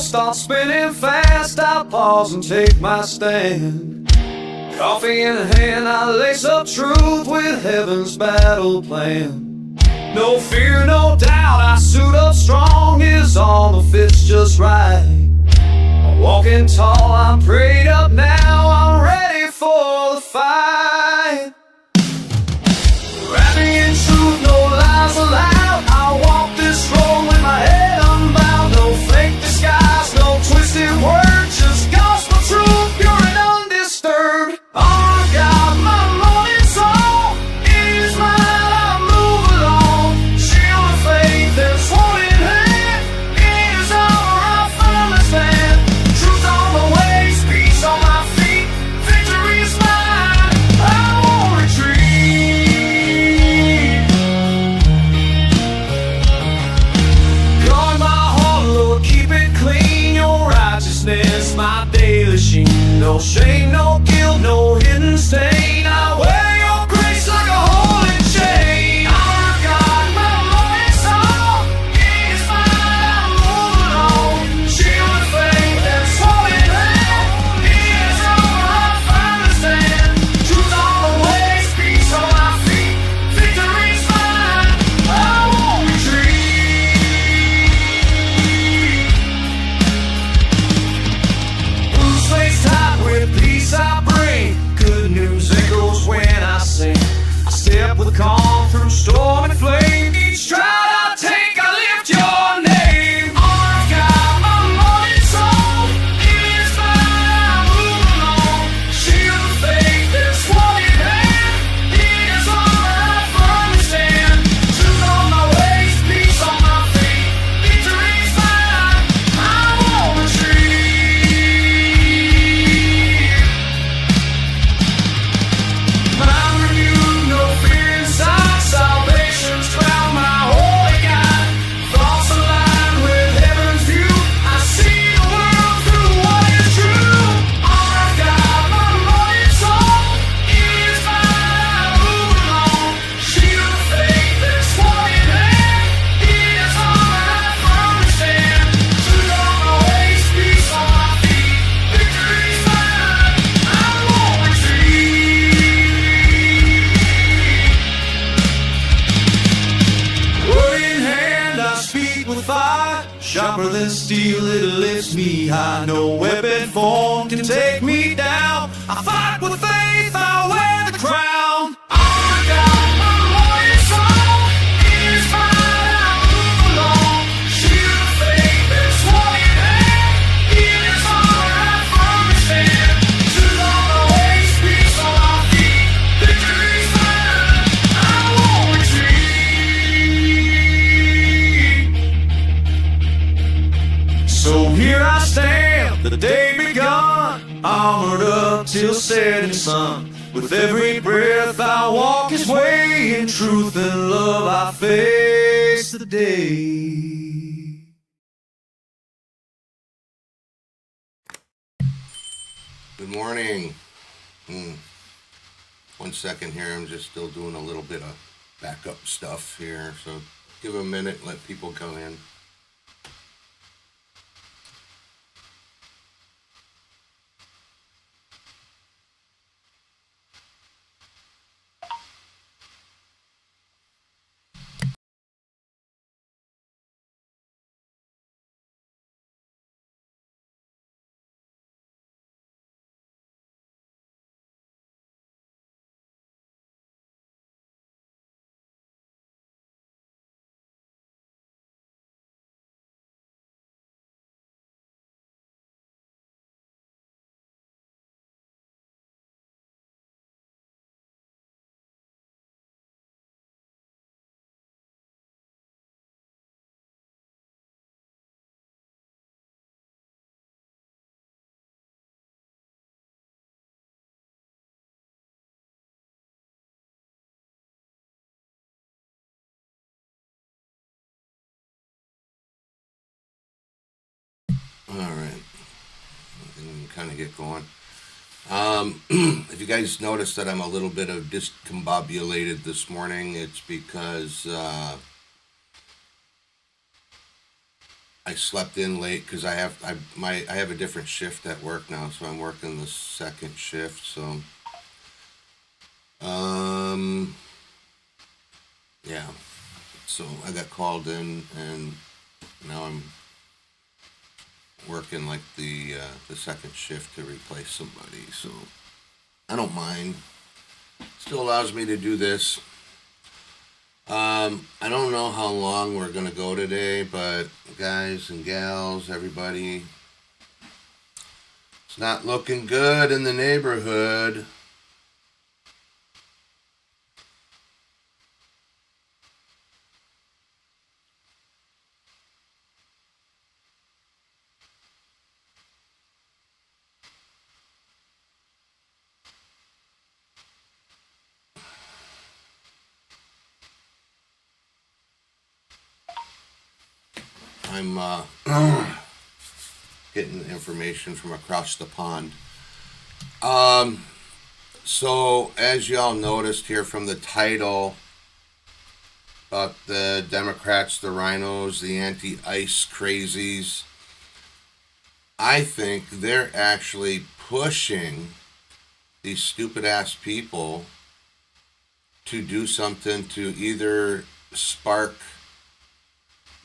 starts spinning fast, I pause and take my stand. Coffee in hand, I lace up truth with heaven's battle plan. No fear, no doubt, I suit up strong, his armor fits just right. I'm walking tall, I'm prayed up now, I'm ready for the fight. Wrap me in truth, no lies allowed, I walk this road with my head unbowed. No fake disguise, no twisted words, just gospel truth, pure and undisturbed. Oh God, my morning song is mine, I move along. Shield of faith and sword in hand, in his armor I firmly stand. Truth on my ways, peace on my feet, victory is mine, I won't retreat. Guard my heart, Lord, keep it clean, your righteousness my daily sheen. No shame, no guilt, no hidden stain, I wear your grace like a holy chain. Our God, my morning song is mine, I move along. Shield of faith and sword in hand, in his armor I firmly stand. Truth on my ways, peace on my feet, victory's mine, I won't retreat. Blue slates tied with peace I bring, good news echoes when I sing. I step with calm through storm and flame, each stride I take I lift your name. Honor of God, my morning song is mine, I move along. Shield of faith and sword in hand, in his armor I firmly stand. Truth on my ways, peace on my feet, victory's mine, I won't retreat. I'm renewed, no fear inside, salvation's crown my holy God. Thoughts align with heaven's view, I see the world through what is true. Honor of God, my morning song is mine, I move along. Shield of faith and sword in hand, in his armor I firmly stand. Truth on my ways, peace on my feet, victory's mine, I won't retreat. Word in hand, I speak with fire, sharper than steel, it lifts me high. No weapon formed can take me down. I fight with faith, I wear the crown. Our God, my morning song is mine, I move along. Shield of faith and sword in hand, in his armor I firmly stand. Truth on my ways, peace on my feet, victory's mine, I won't retreat. So here I stand, the day begun, armored up till setting sun. With every breath I walk his way, in truth and love I face the day. Good morning. 1 second here. I'm just still doing a little bit of backup stuff here. So give a minute, let people come in. All right. We can kind of get going. If you guys notice that I'm a little bit of discombobulated this morning, it's because I slept in late because I have a different shift at work now, so I'm working the second shift. So, yeah. So I got called in, and now I'm working like the second shift to replace somebody. So I don't mind. Still allows me to do this. I don't know how long we're gonna go today, but guys and gals, everybody, it's not looking good in the neighborhood. I'm getting information from across the pond. So as y'all noticed here from the title about the Democrats, the RINOs, the anti-ICE crazies, I think they're actually pushing these stupid ass people to do something to either spark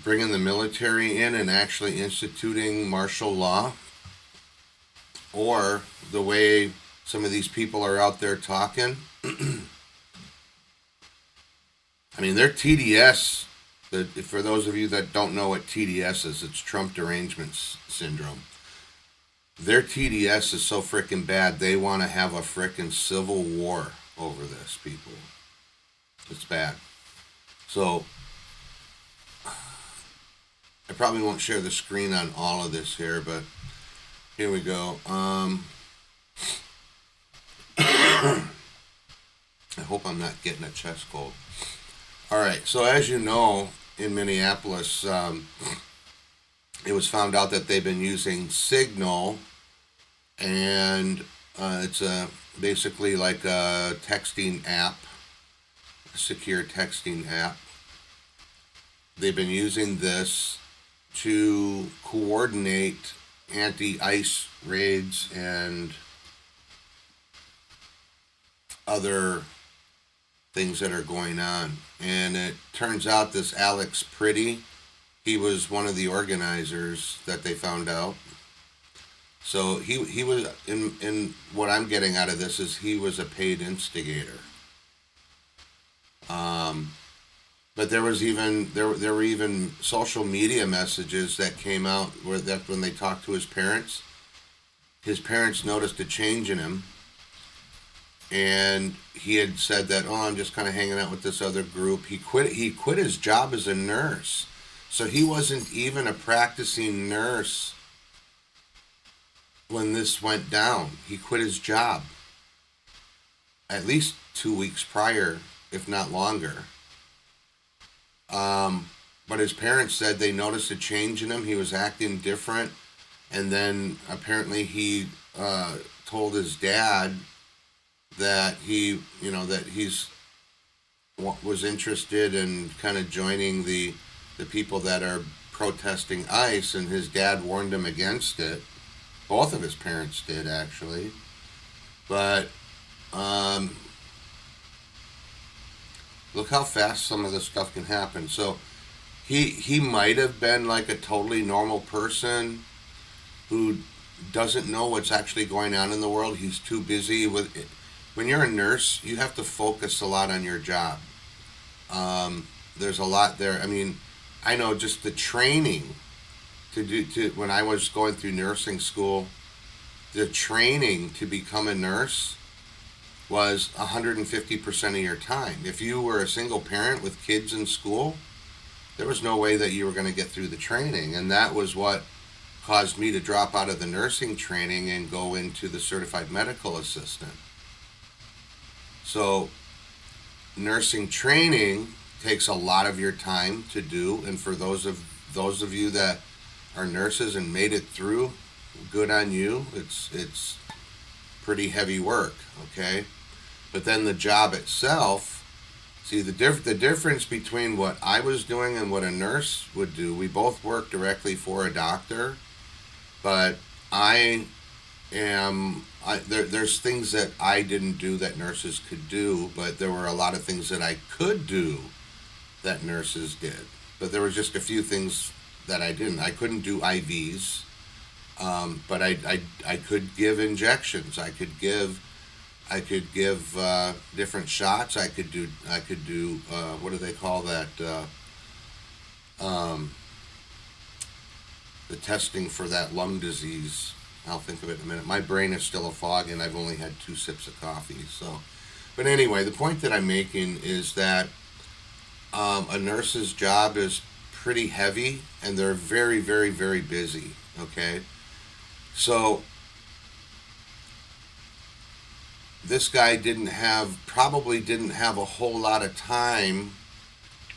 bringing the military in and actually instituting martial law, or the way some of these people are out there talking. I mean, they're TDS. For those of you that don't know what TDS is, it's Trump Derangement Syndrome. Their TDS is so freaking bad, they want to have a freaking civil war over this, people. It's bad. So, I probably won't share the screen on all of this here, but here we go. I hope I'm not getting a chest cold. Alright, so as you know, in Minneapolis, it was found out that they've been using Signal, and it's basically like a texting app, a secure texting app. They've been using this to coordinate anti-ICE raids and other things that are going on. And it turns out this Alex Pretty, he was one of the organizers that they found out. So he was, in what I'm getting out of this is he was a paid instigator. But there was even there were even social media messages that came out where that when they talked to his parents noticed a change in him, and he had said that, oh, I'm just kind of hanging out with this other group. He quit his job as a nurse, so he wasn't even a practicing nurse when this went down. He quit his job at least 2 weeks prior, if not longer. But his parents said they noticed a change in him. He was acting different. And then apparently he told his dad that was interested in kind of joining the people that are protesting ICE, and his dad warned him against it. Both of his parents did, actually. But look how fast some of this stuff can happen. So he might have been like a totally normal person who doesn't know what's actually going on in the world. He's too busy with it. When you're a nurse, you have to focus a lot on your job. There's a lot there. I mean, I know just the training when I was going through nursing school, the training to become a nurse was 150% of your time. If you were a single parent with kids in school, there was no way that you were going to get through the training. And that was what caused me to drop out of the nursing training and go into the certified medical assistant. So nursing training takes a lot of your time to do, and for those of you that are nurses and made it through, good on you. It's pretty heavy work, okay? But then the job itself See, the difference between what I was doing and what a nurse would do, we both work directly for a doctor, but there's things that I didn't do that nurses could do, but there were a lot of things that I could do that nurses did. But there were just a few things that I didn't. I couldn't do IVs, but I could give injections. I could give different shots. I could do what do they call that? The testing for that lung disease. I'll think of it in a minute. My brain is still a fog, and I've only had 2 sips of coffee. So, but anyway, the point that I'm making is that a nurse's job is pretty heavy, and they're very, very, very busy. Okay, so this guy probably didn't have a whole lot of time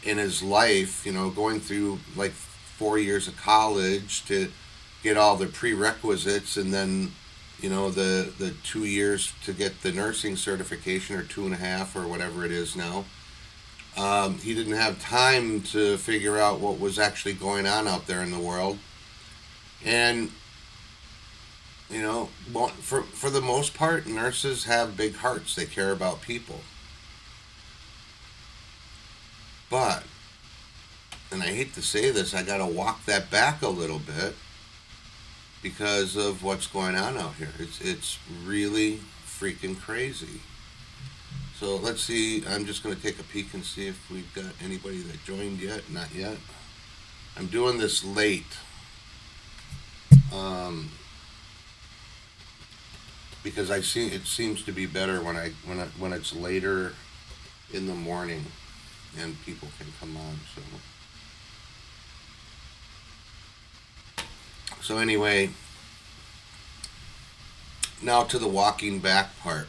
in his life, going through like 4 years of college to get all the prerequisites, and then the 2 years to get the nursing certification, or 2.5, or whatever it is now. He didn't have time to figure out what was actually going on out there in the world. And for the most part, nurses have big hearts. They care about people. But, and I hate to say this, I got to walk that back a little bit because of what's going on out here. It's really freaking crazy. So let's see. I'm just going to take a peek and see if we've got anybody that joined yet. Not yet. I'm doing this late. Because it seems to be better when it's later in the morning and people can come on. So anyway, now to the walking back part.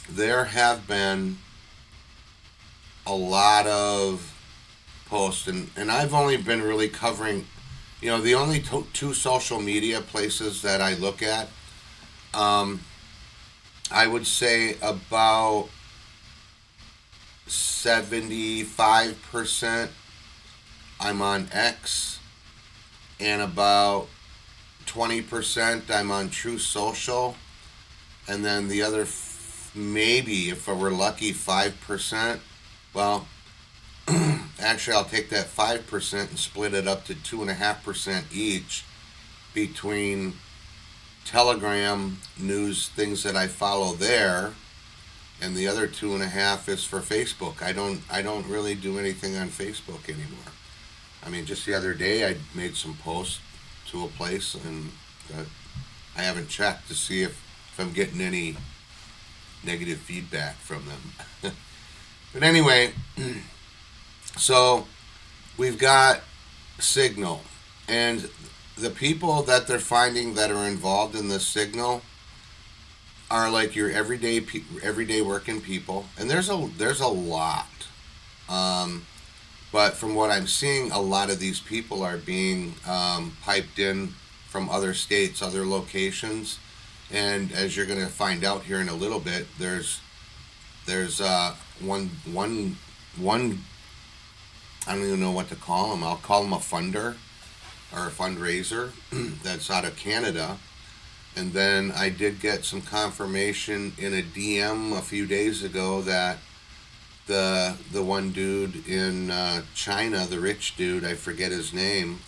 There have been a lot of posts, and I've only been really covering, the only 2 social media places that I look at. I would say about 75% I'm on X, and about 20% I'm on True Social, and then the other maybe, if we're lucky, 5%. Well, actually, I'll take that 5% and split it up to 2.5% each between Telegram news, things that I follow there, and the other 2.5 is for Facebook. I don't really do anything on Facebook anymore. I mean, just the other day I made some posts to a place, and I haven't checked to see if I'm getting any negative feedback from them. But anyway, so we've got Signal, and the people that they're finding that are involved in this Signal are like your everyday working people, and there's a lot. But from what I'm seeing, a lot of these people are being piped in from other states, other locations, and as you're going to find out here in a little bit, there's one I don't even know what to call him. I'll call him a funder or a fundraiser that's out of Canada. And then I did get some confirmation in a DM a few days ago that the one dude in China, the rich dude, I forget his name,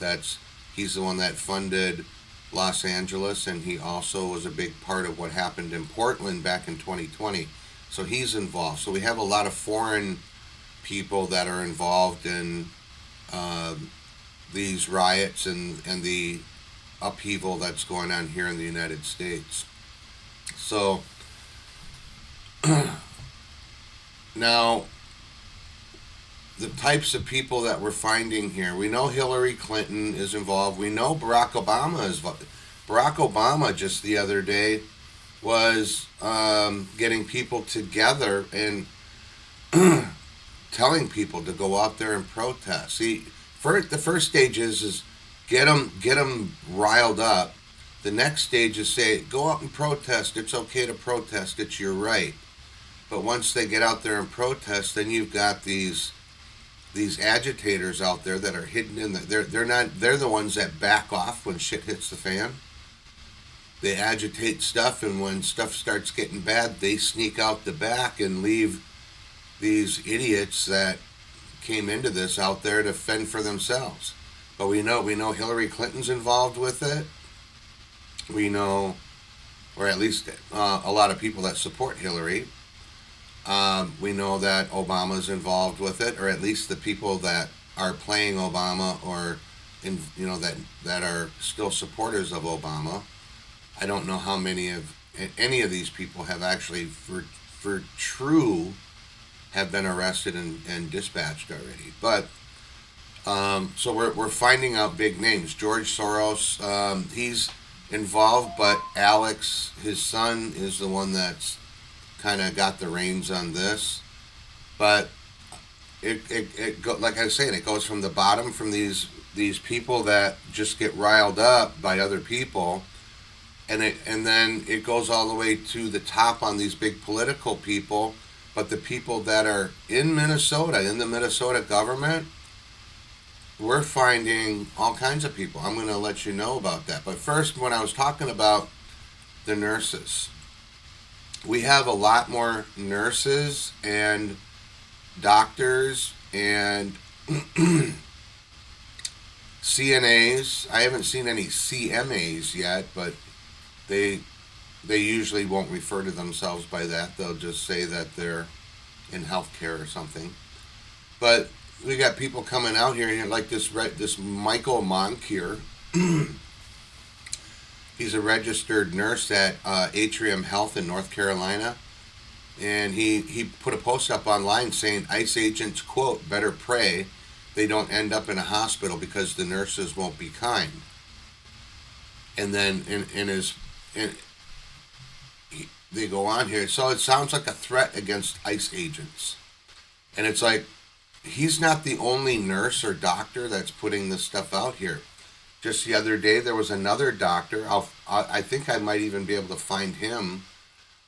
he's the one that funded Los Angeles, and he also was a big part of what happened in Portland back in 2020. So he's involved. So we have a lot of foreign people that are involved in these riots and the upheaval that's going on here in the United States. So now the types of people that we're finding here, we know Hillary Clinton is involved. We know Barack Obama is involved. Barack Obama just the other day was getting people together and telling people to go out there and protest. See, the first stage is get them riled up. The next stage is say, go out and protest. It's okay to protest. It's your right. But once they get out there and protest, then you've got these agitators out there that are hidden in they're the ones that back off when shit hits the fan. They agitate stuff, and when stuff starts getting bad, they sneak out the back and leave these idiots that came into this out there to fend for themselves. But we know Hillary Clinton's involved with it. We know, or at least a lot of people that support Hillary. We know that Obama's involved with it, or at least the people that are playing Obama, or that are still supporters of Obama. I don't know how many of any of these people have actually, for true, have been arrested and dispatched already. But so we're finding out big names. George Soros, he's involved, but Alex, his son, is the one that's kind of got the reins on this. But like I was saying, it goes from the bottom, from these people that just get riled up by other people, and then it goes all the way to the top on these big political people. But the people that are in Minnesota, in the Minnesota government, we're finding all kinds of people. I'm going to let you know about that. But first, when I was talking about the nurses, we have a lot more nurses and doctors and CNAs. I haven't seen any CMAs yet, but they usually won't refer to themselves by that. They'll just say that they're in healthcare or something. But we got people coming out here, like this Michael Monk here. He's a registered nurse at Atrium Health in North Carolina. And he put a post up online saying ICE agents, quote, better pray they don't end up in a hospital because the nurses won't be kind. And then they go on here. So it sounds like a threat against ICE agents. And it's like, he's not the only nurse or doctor that's putting this stuff out here. Just the other day, there was another doctor. I think I might even be able to find him.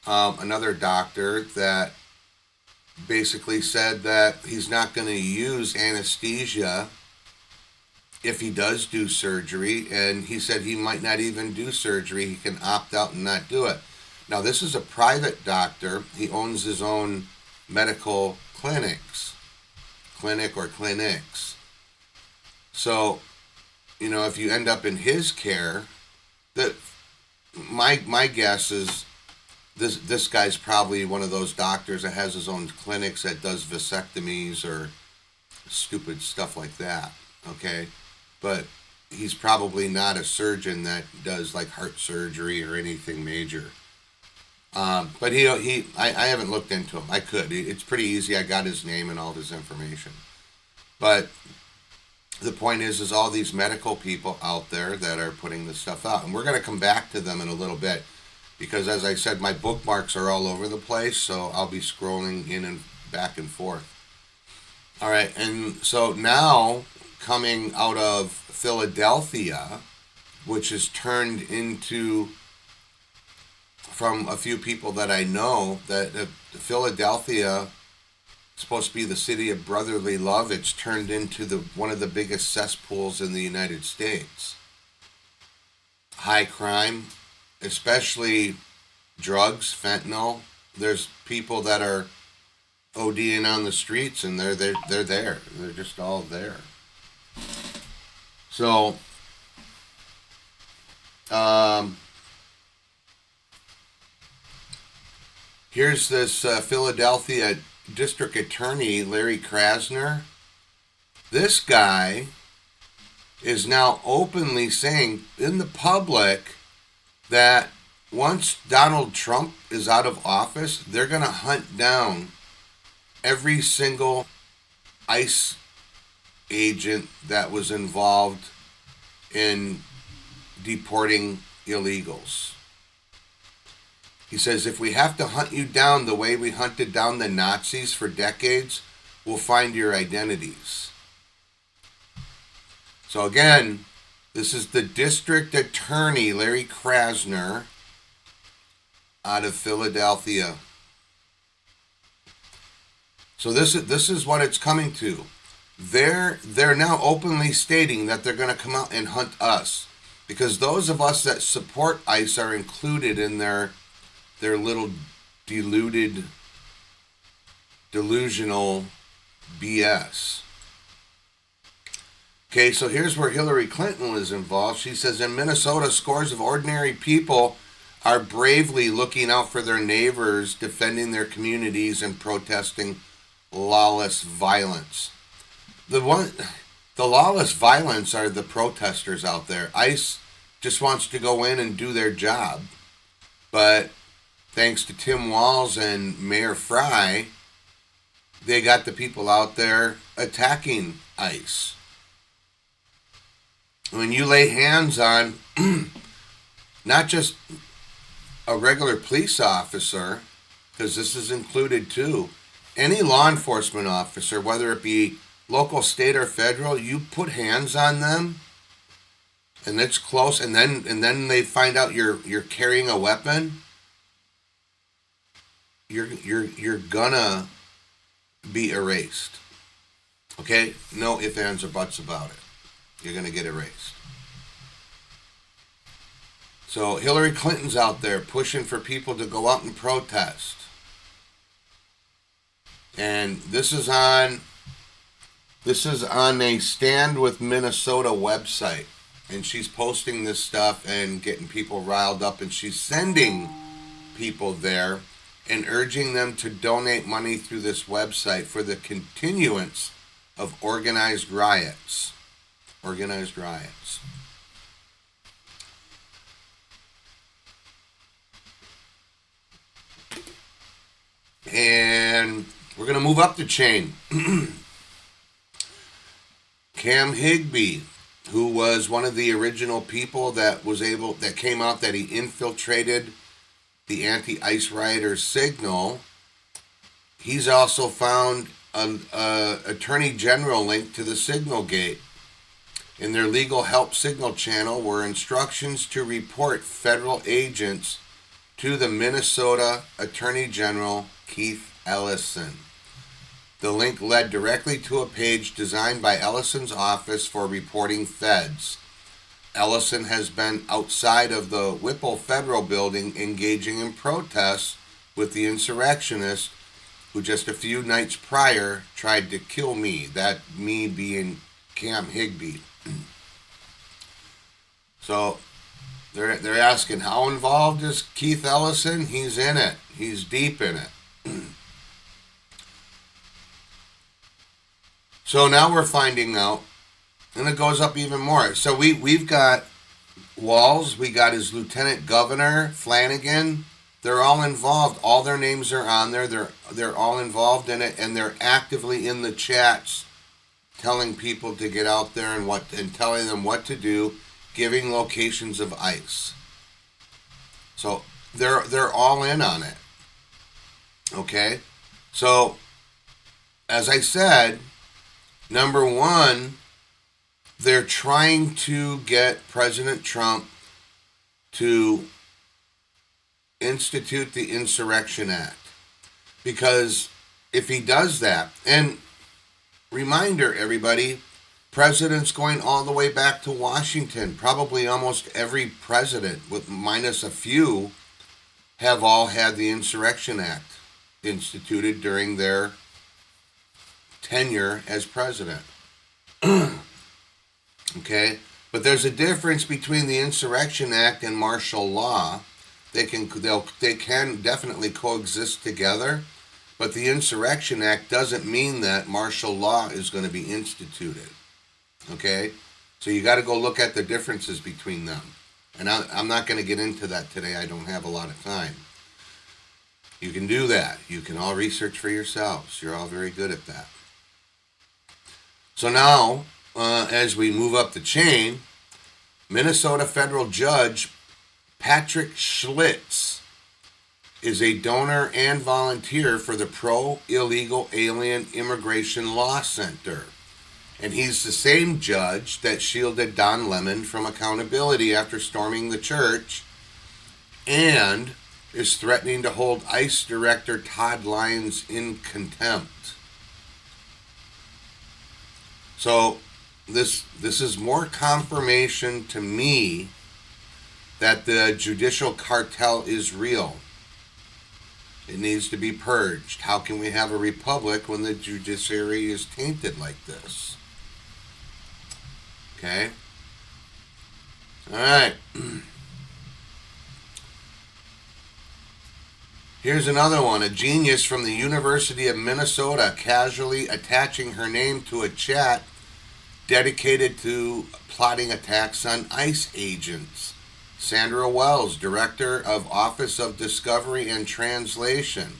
Another doctor that basically said that he's not going to use anesthesia if he does do surgery. And he said he might not even do surgery. He can opt out and not do it. Now, this is a private doctor. He owns his own medical clinics. So, if you end up in his care, my guess is this guy's probably one of those doctors that has his own clinics that does vasectomies or stupid stuff like that, okay? But he's probably not a surgeon that does like heart surgery or anything major. But I haven't looked into him. I could. It's pretty easy. I got his name and all his information. But the point is all these medical people out there that are putting this stuff out. And we're going to come back to them in a little bit. Because as I said, my bookmarks are all over the place. So I'll be scrolling in and back and forth. All right. And so now, coming out of Philadelphia, which is turned into, from a few people that I know, that Philadelphia is supposed to be the city of brotherly love. It's turned into one of the biggest cesspools in the United States. High crime, especially drugs, fentanyl. There's people that are ODing on the streets, and they're there. They're just all there. So, here's this Philadelphia District Attorney, Larry Krasner. This guy is now openly saying in the public that once Donald Trump is out of office, they're going to hunt down every single ICE agent that was involved in deporting illegals. He says, if we have to hunt you down the way we hunted down the Nazis for decades, we'll find your identities. So again, this is the district attorney, Larry Krasner, out of Philadelphia. So this is what it's coming to. They're now openly stating that they're going to come out and hunt us, because those of us that support ICE are included in their little delusional BS. Okay, so here's where Hillary Clinton was involved. She says, in Minnesota, scores of ordinary people are bravely looking out for their neighbors, defending their communities, and protesting lawless violence. The lawless violence are the protesters out there. ICE just wants to go in and do their job. But thanks to Tim Walz and Mayor Fry, they got the people out there attacking ICE. When you lay hands on not just a regular police officer, because this is included too, any law enforcement officer, whether it be local, state, or federal, you put hands on them, and it's close, and then they find out you're carrying a weapon, you're gonna be erased. Okay? No ifs, ands, or buts about it. You're gonna get erased. So Hillary Clinton's out there pushing for people to go out and protest. And this is on a Stand With Minnesota website. And she's posting this stuff and getting people riled up, and she's sending people there and urging them to donate money through this website for the continuance of organized riots. Organized riots. And we're going to move up the chain. Cam Higbee, who was one of the original people that came out that he infiltrated the anti-ICE rioters' signal, he's also found an Attorney General link to the Signal Gate. In their legal help signal channel were instructions to report federal agents to the Minnesota Attorney General Keith Ellison. The link led directly to a page designed by Ellison's office for reporting feds. Ellison has been outside of the Whipple Federal Building engaging in protests with the insurrectionists who just a few nights prior tried to kill me, that me being Cam Higbee. So they're asking, how involved is Keith Ellison? He's in it. He's deep in it. So now we're finding out, and it goes up even more. So we've got Walz, we got his Lieutenant Governor Flanagan. They're all involved. All their names are on there. They're all involved in it, and they're actively in the chats, telling people to get out there and telling them what to do, giving locations of ICE. So they're all in on it. Okay? So as I said, number one, they're trying to get President Trump to institute the Insurrection Act. Because if he does that, and reminder, everybody, presidents going all the way back to Washington, probably almost every president, with minus a few, have all had the Insurrection Act instituted during their tenure as president. Okay? But there's a difference between the Insurrection Act and martial law. They can definitely coexist together, but the Insurrection Act doesn't mean that martial law is going to be instituted. Okay? So you got to go look at the differences between them. And I'm not going to get into that today. I don't have a lot of time. You can do that. You can all research for yourselves. You're all very good at that. So now, as we move up the chain, Minnesota federal judge Patrick Schlitz is a donor and volunteer for the Pro-Illegal Alien Immigration Law Center. And he's the same judge that shielded Don Lemon from accountability after storming the church, and is threatening to hold ICE Director Todd Lyons in contempt. So this is more confirmation to me that the judicial cartel is real. It needs to be purged. How can we have a republic when the judiciary is tainted like this? Okay? All right. Here's another one. A genius from the University of Minnesota casually attaching her name to a chat dedicated to plotting attacks on ICE agents. Sandra Wells, Director of Office of Discovery and Translation.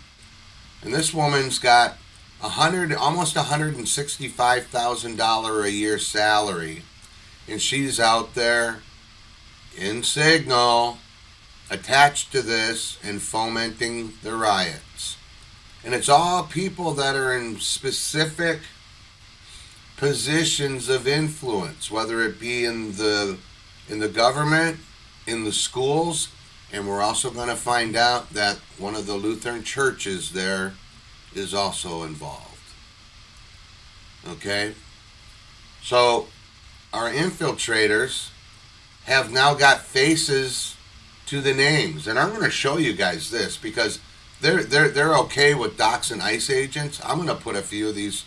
And this woman's got almost $165,000 a year salary. And she's out there in Signal, attached to this and fomenting the riots. And it's all people that are in specific positions of influence, whether it be in the government, in the schools, and we're also going to find out that one of the Lutheran churches there is also involved. Okay? So our infiltrators have now got faces to the names, and I'm going to show you guys this because they're okay with doxing ICE agents. I'm going to put a few of these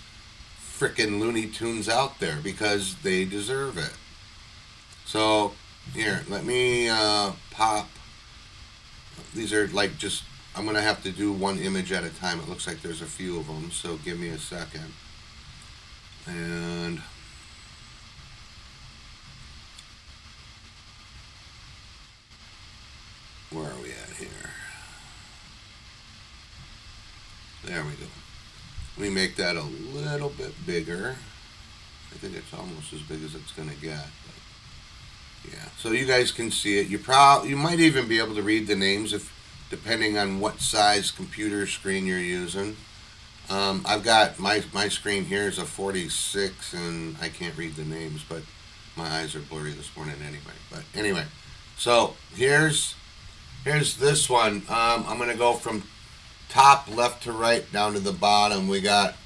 frickin' Looney Tunes out there because they deserve it. So here, let me pop. These are like just, I'm going to have to do one image at a time. It looks like there's a few of them, so give me a second. And where are we at here? There we go. Let me make that a little bit bigger. I think it's almost as big as it's going to get. But yeah, so you guys can see it. You might even be able to read the names depending on what size computer screen you're using. I've got my screen here is a 46, and I can't read the names, but my eyes are blurry this morning anyway. But anyway, so here's this one. I'm going to go from top left to right down to the bottom. We got,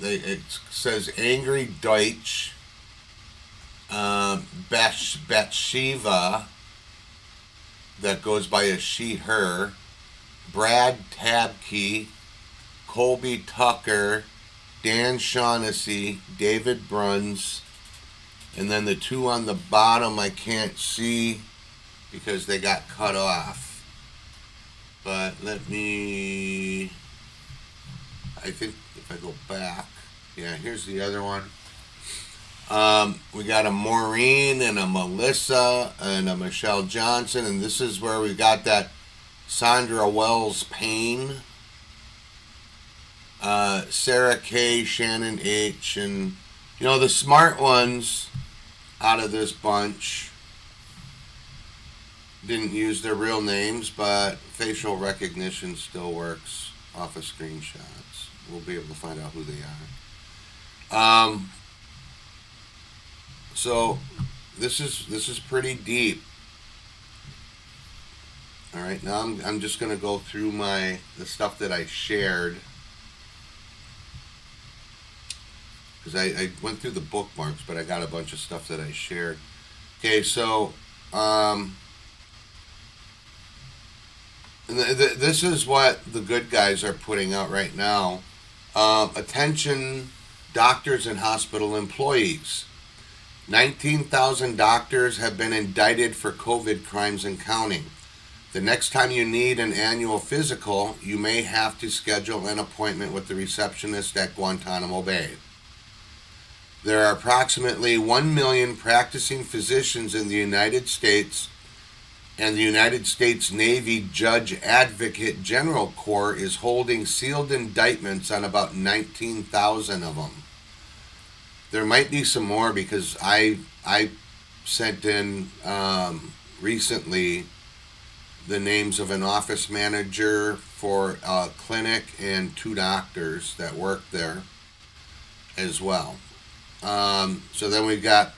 it says Angry Deutsch, Bathsheba, that goes by a she, her, Brad Tabke, Colby Tucker, Dan Shaughnessy, David Bruns, and then the two on the bottom I can't see because they got cut off. But let me, I think if I go back, yeah, here's the other one. We got a Maureen and a Melissa and a Michelle Johnson, and this is where we got that Sandra Wells Payne, Sarah K, Shannon H, and you know the smart ones out of this bunch didn't use their real names, but facial recognition still works off of screenshots. We'll be able to find out who they are. So this is pretty deep. All right, now I'm just going to go through the stuff that I shared, because I went through the bookmarks, but I got a bunch of stuff that I shared. Okay, so this is what the good guys are putting out right now. Attention, doctors and hospital employees. 19,000 doctors have been indicted for COVID crimes and counting. The next time you need an annual physical, you may have to schedule an appointment with the receptionist at Guantanamo Bay. There are approximately 1 million practicing physicians in the United States, and the United States Navy Judge Advocate General Corps is holding sealed indictments on about 19,000 of them. There might be some more because I sent in recently the names of an office manager for a clinic and 2 doctors that work there as well. So then we've got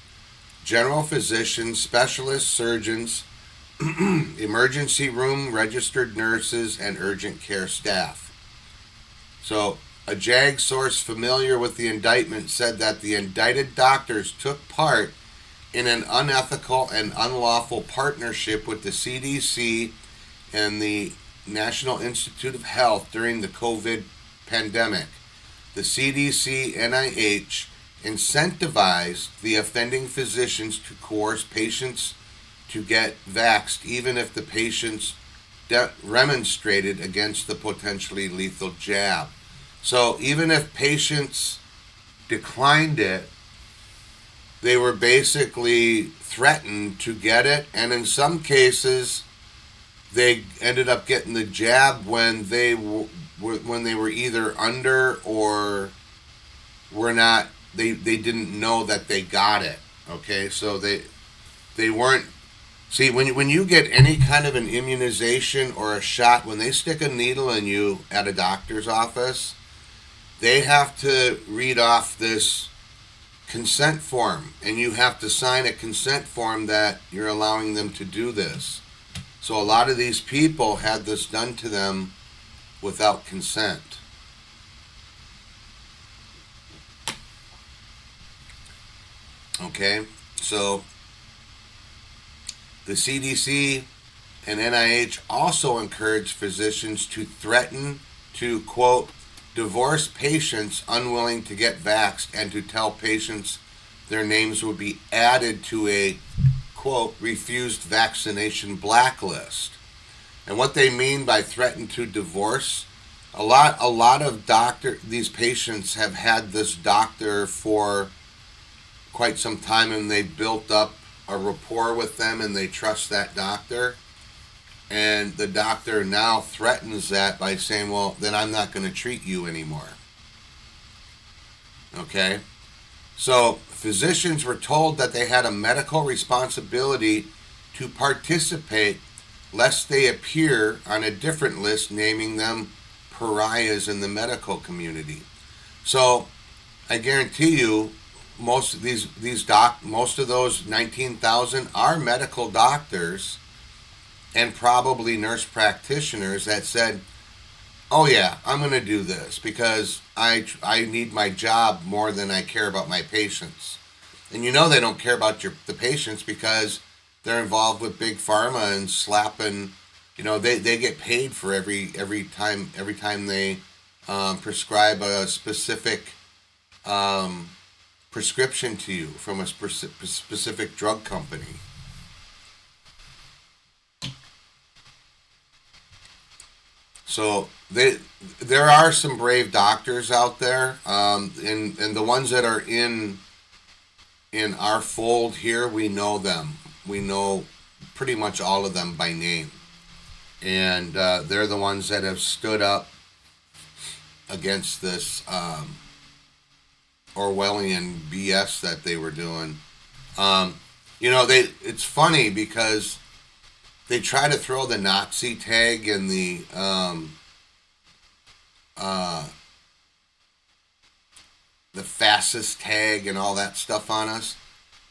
general physicians, specialists, surgeons, emergency room registered nurses, and urgent care staff. So A JAG source familiar with the indictment said that the indicted doctors took part in an unethical and unlawful partnership with the CDC and the National Institute of Health during the COVID pandemic. The CDC NIH incentivized the offending physicians to coerce patients to get vaxxed, even if the patients remonstrated against the potentially lethal jab. So even if patients declined it, they were basically threatened to get it, and in some cases, they ended up getting the jab when they were either under or were not. They didn't know that they got it. Okay, so they weren't. See, when you get any kind of an immunization or a shot, when they stick a needle in you at a doctor's office, they have to read off this consent form, and you have to sign a consent form that you're allowing them to do this. So a lot of these people had this done to them without consent. Okay, so the CDC and NIH also encourage physicians to threaten to, quote, divorce patients unwilling to get vaxxed and to tell patients their names will be added to a, quote, refused vaccination blacklist. And what they mean by threaten to divorce, a lot of these patients have had this doctor for quite some time, and they've built up a rapport with them and they trust that doctor. And the doctor now threatens that by saying, well, then I'm not going to treat you anymore. Okay? So physicians were told that they had a medical responsibility to participate lest they appear on a different list naming them pariahs in the medical community. So I guarantee you most of those 19,000 are medical doctors and probably nurse practitioners that said, oh yeah, I'm going to do this because I need my job more than I care about my patients. And you know they don't care about the patients because they're involved with big pharma and slapping, they get paid for every time they prescribe a specific prescription to you from a specific drug company. So there are some brave doctors out there, and the ones that are in our fold here, we know them. We know pretty much all of them by name, and they're the ones that have stood up against this Orwellian BS that they were doing. It's funny because they try to throw the Nazi tag and the fascist tag and all that stuff on us,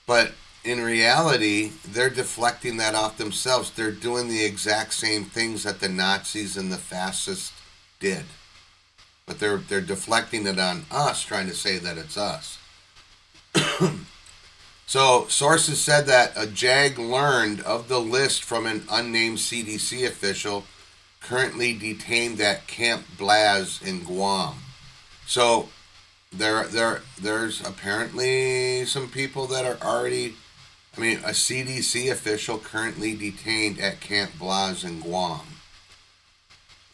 but in reality, they're deflecting that off themselves. They're doing the exact same things that the Nazis and the fascists did. But they're deflecting it on us, trying to say that it's us. So sources said that a JAG learned of the list from an unnamed CDC official currently detained at Camp Blaz in Guam. So there's apparently some people that are already, a CDC official currently detained at Camp Blaz in Guam.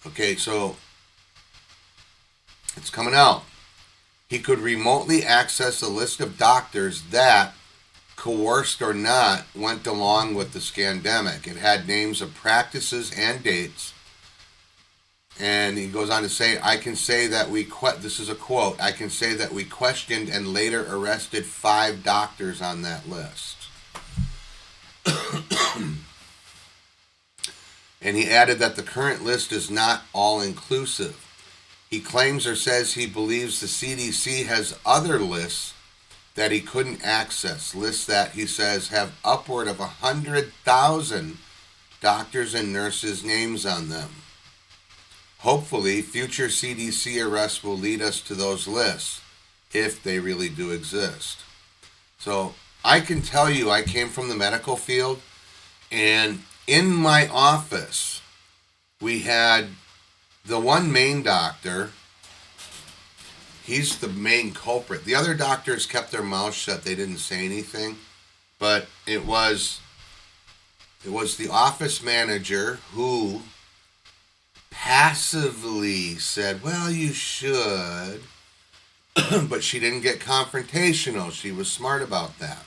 Okay, so it's coming out. He could remotely access a list of doctors that, coerced or not, went along with the scandemic. It had names of practices and dates. And he goes on to say, I can say that this is a quote, I can say that we questioned and later arrested 5 doctors on that list. And he added that the current list is not all-inclusive. He claims or says he believes the CDC has other lists that he couldn't access, lists that he says have upward of 100,000 doctors and nurses' names on them. hopefully future CDC arrests will lead us to those lists, if they really do exist. So I can tell you, I came from the medical field, and in my office, we had the one main doctor. He's the main culprit. The other doctors kept their mouths shut. They didn't say anything. But it was the office manager who passively said, well, you should. But she didn't get confrontational. She was smart about that.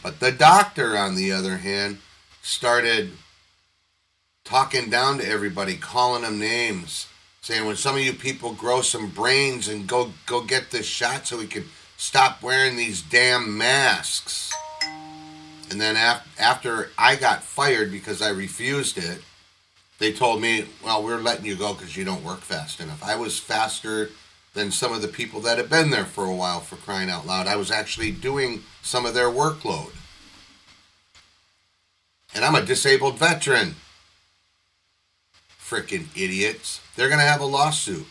But the doctor, on the other hand, started talking down to everybody, calling them names, saying, when some of you people grow some brains and go get this shot so we can stop wearing these damn masks. And then after I got fired because I refused it, they told me, well, we're letting you go because you don't work fast enough. I was faster than some of the people that have been there for a while, for crying out loud. I was actually doing some of their workload. And I'm a disabled veteran. Frickin' idiots. They're going to have a lawsuit.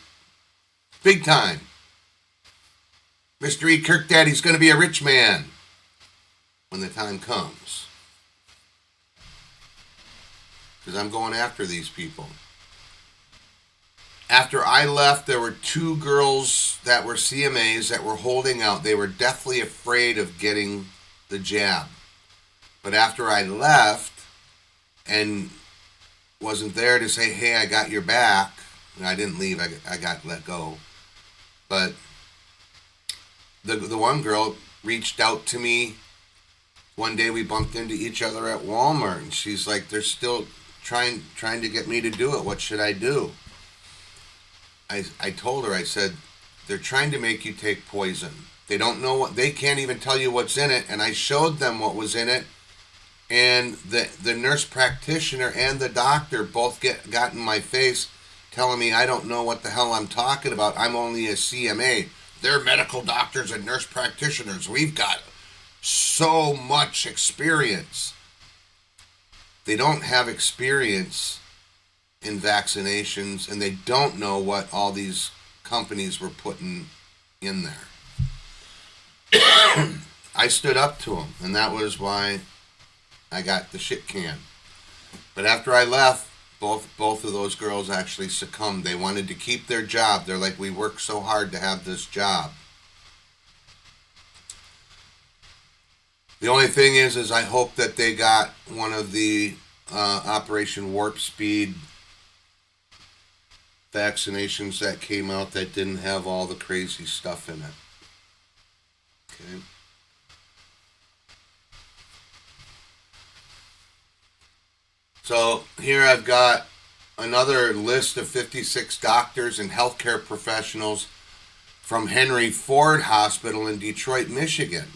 Big time. Mr. E. Kirkdaddy's going to be a rich man when the time comes. Because I'm going after these people. After I left, there were 2 girls that were CMAs that were holding out. They were deathly afraid of getting the jab. But after I left and wasn't there to say, hey, I got your back, and I didn't leave, I got let go. But the one girl reached out to me. One day we bumped into each other at Walmart, and she's like, they're still trying to get me to do it. What should I do? I told her, I said, they're trying to make you take poison. They don't know what, they can't even tell you what's in it. And I showed them what was in it. And the nurse practitioner and the doctor both got in my face telling me I don't know what the hell I'm talking about. I'm only a CMA. They're medical doctors and nurse practitioners. We've got so much experience. They don't have experience in vaccinations, and they don't know what all these companies were putting in there. I stood up to them, and that was why I got the shit can. But after I left, both of those girls actually succumbed. They wanted to keep their job. They're like, we worked so hard to have this job. The only thing is I hope that they got one of the Operation Warp Speed vaccinations that came out that didn't have all the crazy stuff in it. Okay. So here I've got another list of 56 doctors and healthcare professionals from Henry Ford Hospital in Detroit, Michigan.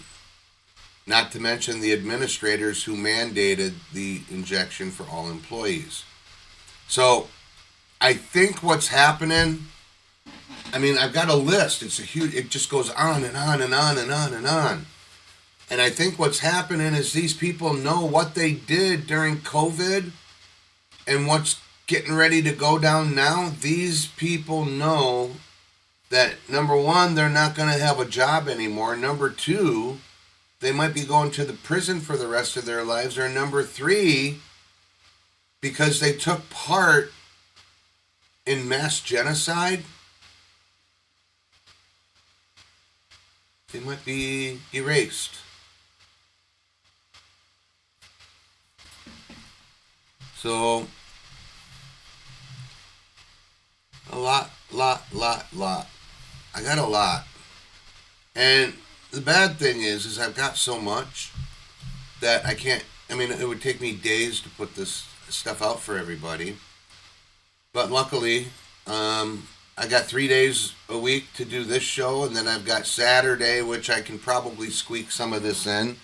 Not to mention the administrators who mandated the injection for all employees. So I think what's happening, I mean, I've got a list. It's a huge, it just goes on and on and on and on and on. And I think what's happening is these people know what they did during COVID and what's getting ready to go down now. These people know that, number one, they're not going to have a job anymore. Number two, they might be going to the prison for the rest of their lives. Or number three, because they took part in mass genocide, they might be erased. So, a lot. I got a lot. And the bad thing is I've got so much that I can't, I mean, it would take me days to put this stuff out for everybody. But luckily, I got 3 days a week to do this show, and then I've got Saturday, which I can probably squeak some of this in.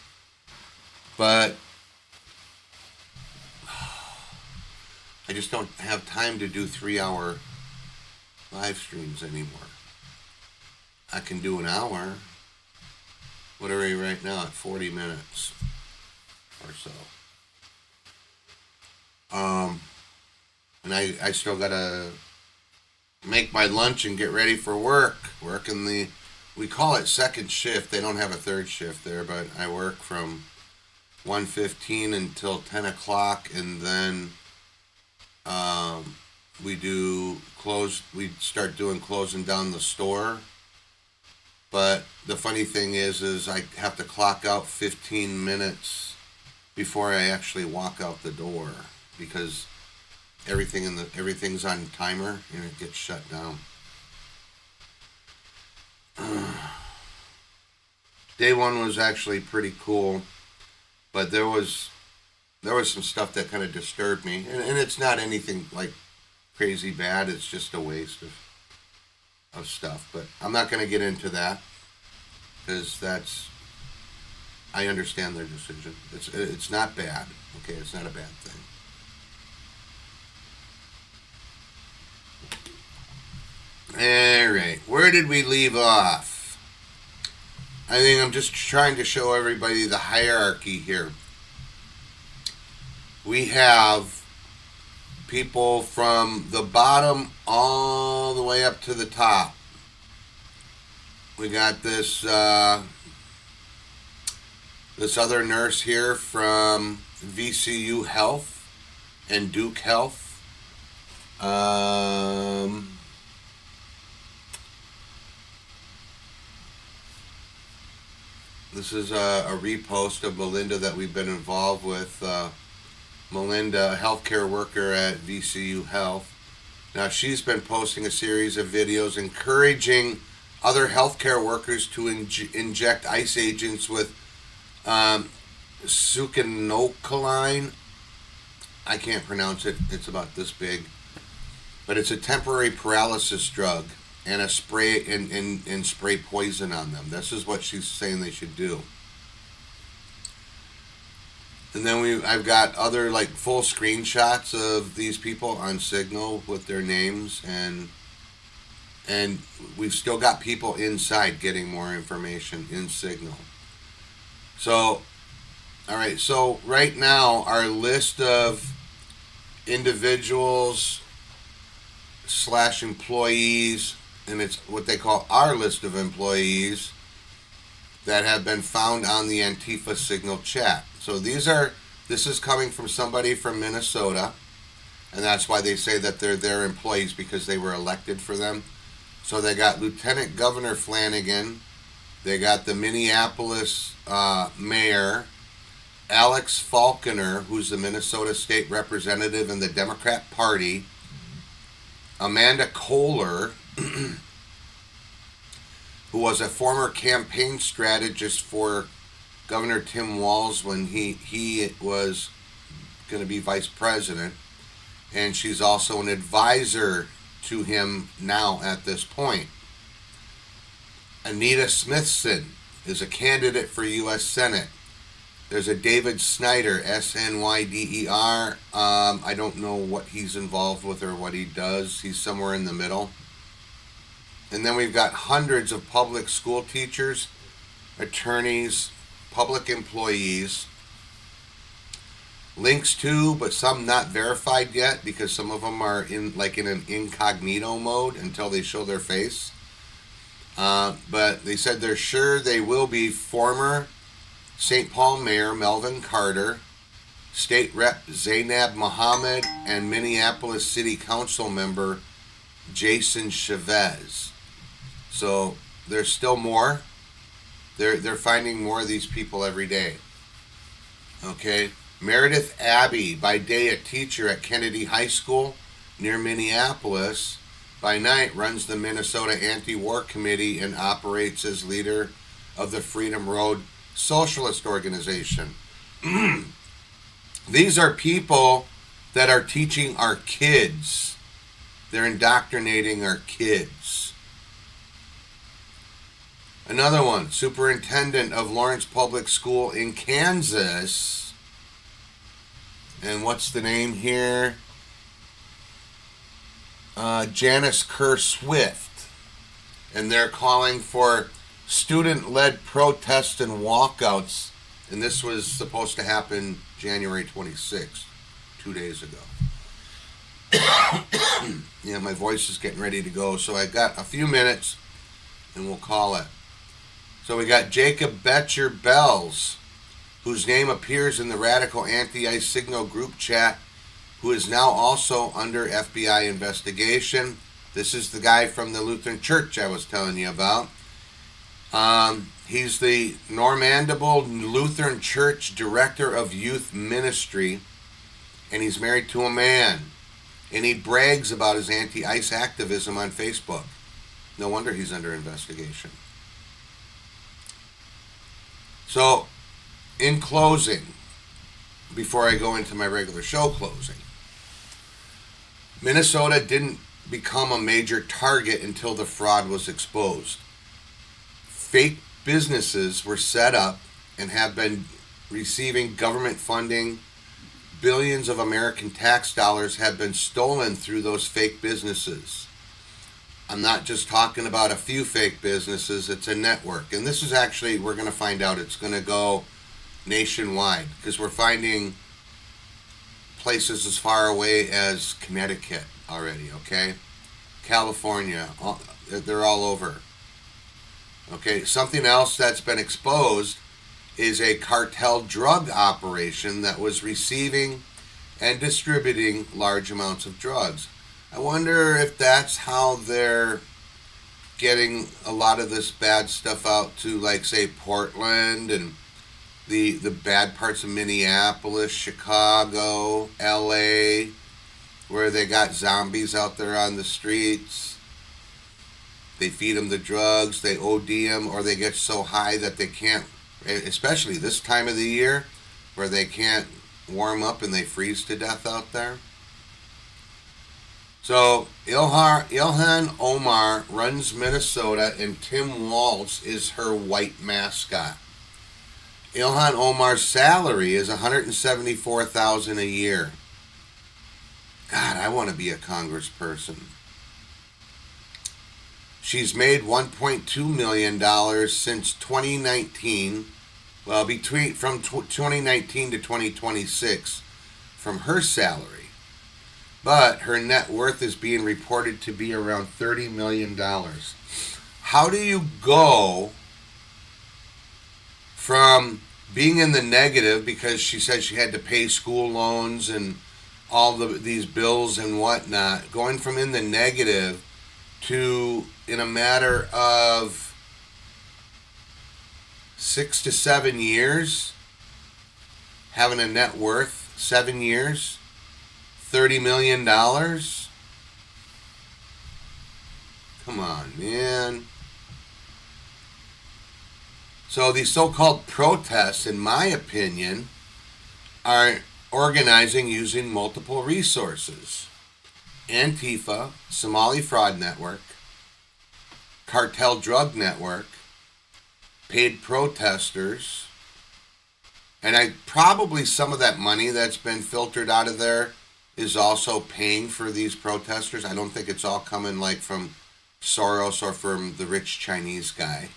But I just don't have time to do 3-hour live streams anymore. I can do an hour. What are we right now at? 40 minutes or so. And I still gotta make my lunch and get ready for work. Work in the, we call it second shift. They don't have a third shift there, but I work from 1:15 until 10 o'clock, and then we start doing closing down the store. But the funny thing is I have to clock out 15 minutes before I actually walk out the door, because everything's on timer and it gets shut down. Day one was actually pretty cool, but there was some stuff that kind of disturbed me, and it's not anything like crazy bad. It's just a waste of stuff. But I'm not going to get into that, because I understand their decision. It's not bad. Okay, it's not a bad thing. Alright, where did we leave off? I think I'm just trying to show everybody the hierarchy here. We have people from the bottom all the way up to the top. We got this this other nurse here from VCU Health and Duke Health. This is a repost of Melinda that we've been involved with. Melinda, a healthcare worker at VCU Health. Now, she's been posting a series of videos encouraging other healthcare workers to inject ICE agents with succinylcholine. I can't pronounce it. It's about this big. But it's a temporary paralysis drug, and a spray and spray poison on them. This is what she's saying they should do. And then I've got other like full screenshots of these people on Signal with their names, and we've still got people inside getting more information in Signal. So, all right. So right now, our list of individuals / employees, and it's what they call our list of employees that have been found on the Antifa Signal chat. So this is coming from somebody from Minnesota, and that's why they say that they're their employees, because they were elected for them. So they got Lieutenant Governor Flanagan, they got the Minneapolis mayor, Alex Falconer, who's the Minnesota state representative in the Democrat Party, Amanda Kohler, who was a former campaign strategist for Governor Tim Walz when he was going to be vice president, and she's also an advisor to him now at this point. Anita Smithson is a candidate for U.S. Senate. There's a David Snyder, S-N-Y-D-E-R. I don't know what he's involved with or what he does. He's somewhere in the middle. And then we've got hundreds of public school teachers, attorneys, public employees. Links to, but some not verified yet, because some of them are in an incognito mode until they show their face. But they said they're sure they will be former St. Paul Mayor Melvin Carter, State Rep Zainab Mohammed, and Minneapolis City Council member Jason Chavez. So there's still more. They're finding more of these people every day. Okay. Meredith Abbey, by day a teacher at Kennedy High School near Minneapolis, by night runs the Minnesota Anti-War Committee and operates as leader of the Freedom Road Socialist Organization. These are people that are teaching our kids. They're indoctrinating our kids. Another one, superintendent of Lawrence Public School in Kansas. And what's the name here? Janice Kerr Swift. And they're calling for student-led protests and walkouts. And this was supposed to happen January 26th, 2 days ago. Yeah, my voice is getting ready to go, so I got a few minutes and we'll call it. So we got Jacob Betcher Bells, whose name appears in the Radical Anti-ICE Signal group chat, who is now also under FBI investigation. This is the guy from the Lutheran Church I was telling you about. He's the Normandable Lutheran Church Director of Youth Ministry, and he's married to a man. And he brags about his anti-ICE activism on Facebook. No wonder he's under investigation. So, in closing, before I go into my regular show closing, Minnesota didn't become a major target until the fraud was exposed. Fake businesses were set up and have been receiving government funding. Billions of American tax dollars have been stolen through those fake businesses. I'm not just talking about a few fake businesses, it's a network. And this is actually, we're going to find out, it's going to go nationwide, because we're finding places as far away as Connecticut already, okay? California, they're all over. Okay, something else that's been exposed is a cartel drug operation that was receiving and distributing large amounts of drugs. I wonder if that's how they're getting a lot of this bad stuff out to, like, say, Portland and the bad parts of Minneapolis, Chicago, LA, where they got zombies out there on the streets. They feed them the drugs, they OD them, or they get so high that they can't, especially this time of the year, where they can't warm up and they freeze to death out there. So, Ilhan Omar runs Minnesota, and Tim Walz is her white mascot. Ilhan Omar's salary is $174,000 a year. God, I want to be a congressperson. She's made $1.2 million since 2019. Well, from 2019 to 2026 from her salary. But her net worth is being reported to be around $30 million. How do you go from being in the negative because she said she had to pay school loans and all these bills and whatnot, going from in the negative to, in a matter of 6 to 7 years, having a net worth, 7 years, $30 million? Come on, man. So these so-called protests, in my opinion, are organizing using multiple resources. Antifa, Somali Fraud Network, Cartel Drug Network, paid protesters, and probably some of that money that's been filtered out of there is also paying for these protesters. I don't think it's all coming like from Soros or from the rich Chinese guy.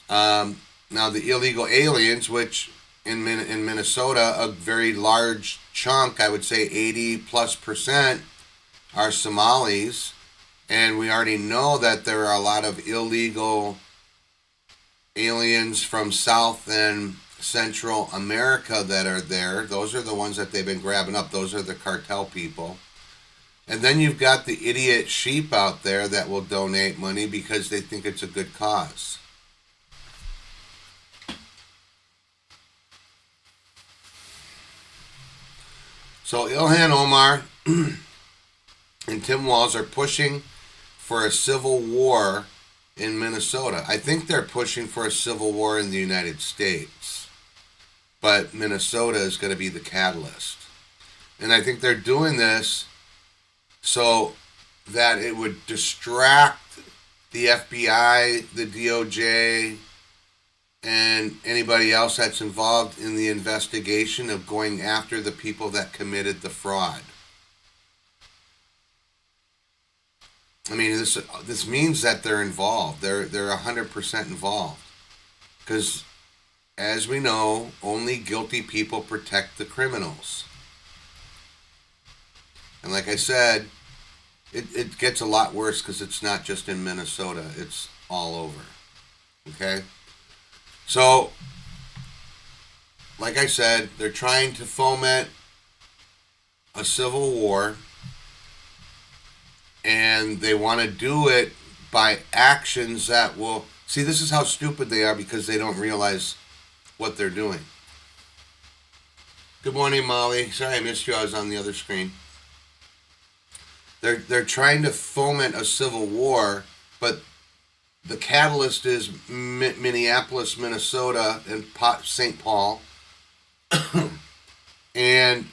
Now the illegal aliens, which in Minnesota, a very large chunk, I would say 80+%, are Somalis, and we already know that there are a lot of illegal aliens from South and Central America that are there. Those are the ones that they've been grabbing up. Those are the cartel people. And then you've got the idiot sheep out there that will donate money because they think it's a good cause. So Ilhan Omar and Tim Walz are pushing for a civil war in Minnesota. I think they're pushing for a civil war in the United States. But Minnesota is going to be the catalyst. And I think they're doing this so that it would distract the FBI, the DOJ, and anybody else that's involved in the investigation of going after the people that committed the fraud. I mean, this means that they're involved. They're 100% involved. Because, as we know, only guilty people protect the criminals. And like I said, it gets a lot worse because it's not just in Minnesota. It's all over. Okay? So, like I said, they're trying to foment a civil war, and they want to do it by actions that will... See, this is how stupid they are because they don't realize what they're doing. Good morning, Molly. Sorry I missed you. I was on the other screen. They're trying to foment a civil war, but the catalyst is Minneapolis, Minnesota, and St. Paul. And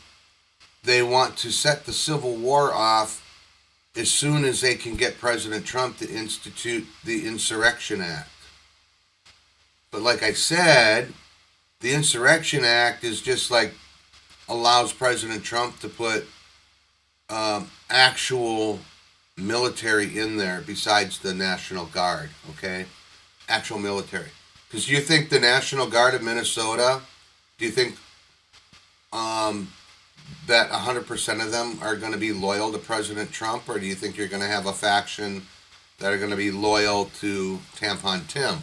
they want to set the Civil War off as soon as they can get President Trump to institute the Insurrection Act. But like I said, the Insurrection Act is just like allows President Trump to put actual military in there besides the National Guard, okay? Actual military. Because do you think the National Guard of Minnesota, do you think that 100% of them are going to be loyal to President Trump, or do you think you're going to have a faction that are going to be loyal to Tampon Tim?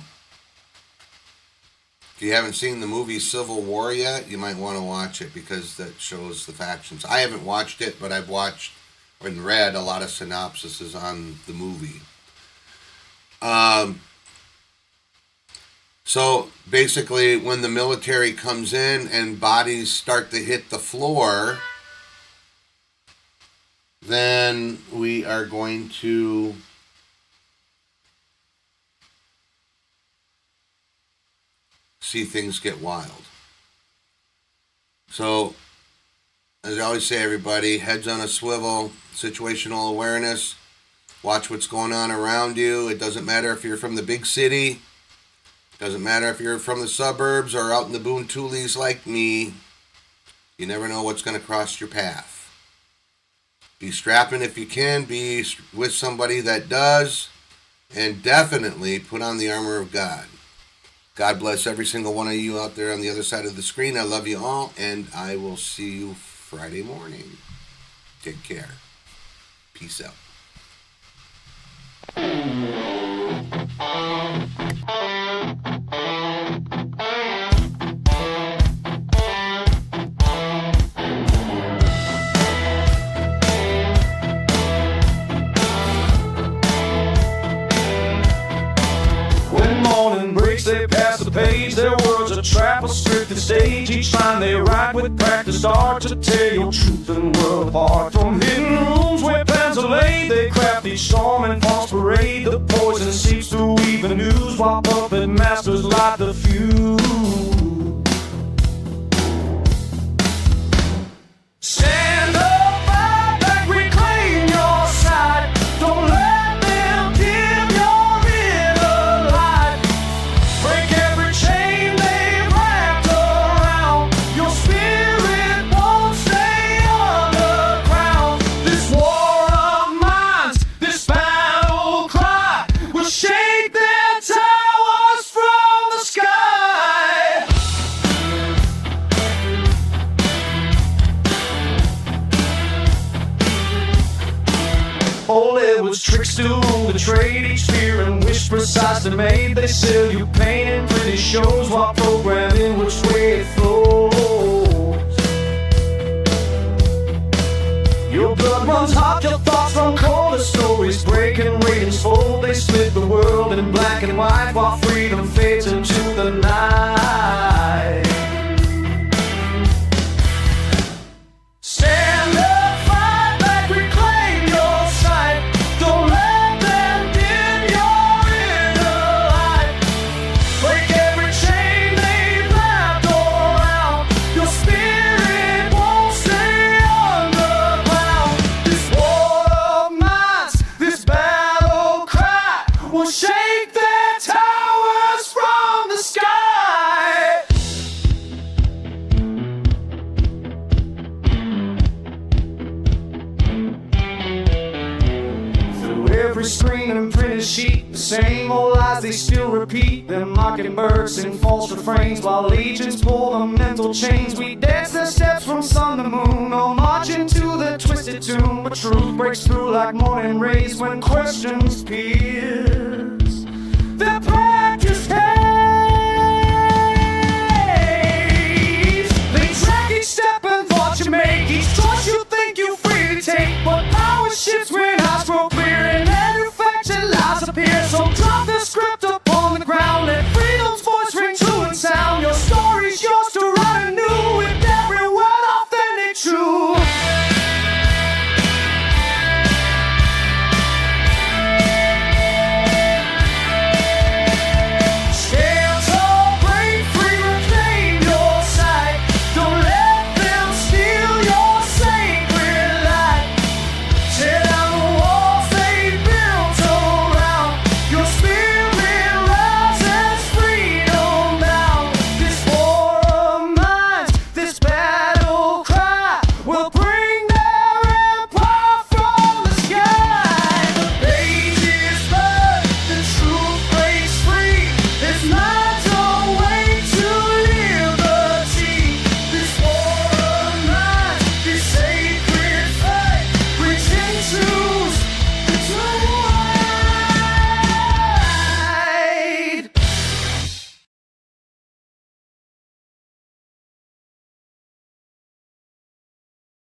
If you haven't seen the movie Civil War yet, you might want to watch it because that shows the factions. I haven't watched it, but I've watched and read a lot of synopsises on the movie. So basically, when the military comes in and bodies start to hit the floor, then we are going to see things get wild. So, as I always say, everybody, heads on a swivel, situational awareness, watch what's going on around you. It doesn't matter if you're from the big city. Doesn't matter if you're from the suburbs or out in the boontoolies like me. You never know what's going to cross your path. Be strapping if you can. Be with somebody that does. And definitely put on the armor of God. God bless every single one of you out there on the other side of the screen. I love you all. And I will see you Friday morning. Take care. Peace out. They pass the page, their words a trap, a scripted stage. Each line they write with practiced art to tear your truth and world apart. From hidden rooms where plans are laid, they craft each storm and false parade. The poison seeps through even news while puppet masters light the fuse. Stand up, fight back, reclaim your side. Don't let them dim your inner light. Break every chain they've wrapped around. Your spirit won't stay underground. This war of minds, this battle cry will shake their towers from the sky. Old Edward's tricks still rule the trade. Each fear and wish precisely made. They sell you pain and pretty shows while programming which way it flows. Your blood runs hot, your thoughts run cold. The stories break and ratings fold. They split the world in black and white while freedom fades into the night. Stand up, fight back, reclaim your sight. Don't let them dim your inner light. Break every chain they've wrapped around. Your spirit won't stay underground. This war of minds, this battle cry will shake their towers from the sky. Through every screen and printed sheet, the same old lies they still repeat. Their mockingbirds sing false refrains while legions pull the mental chains. We dance their steps from sun to moon, all marching to the twisted twisted tomb, but truth breaks through like morning rays when questions peer.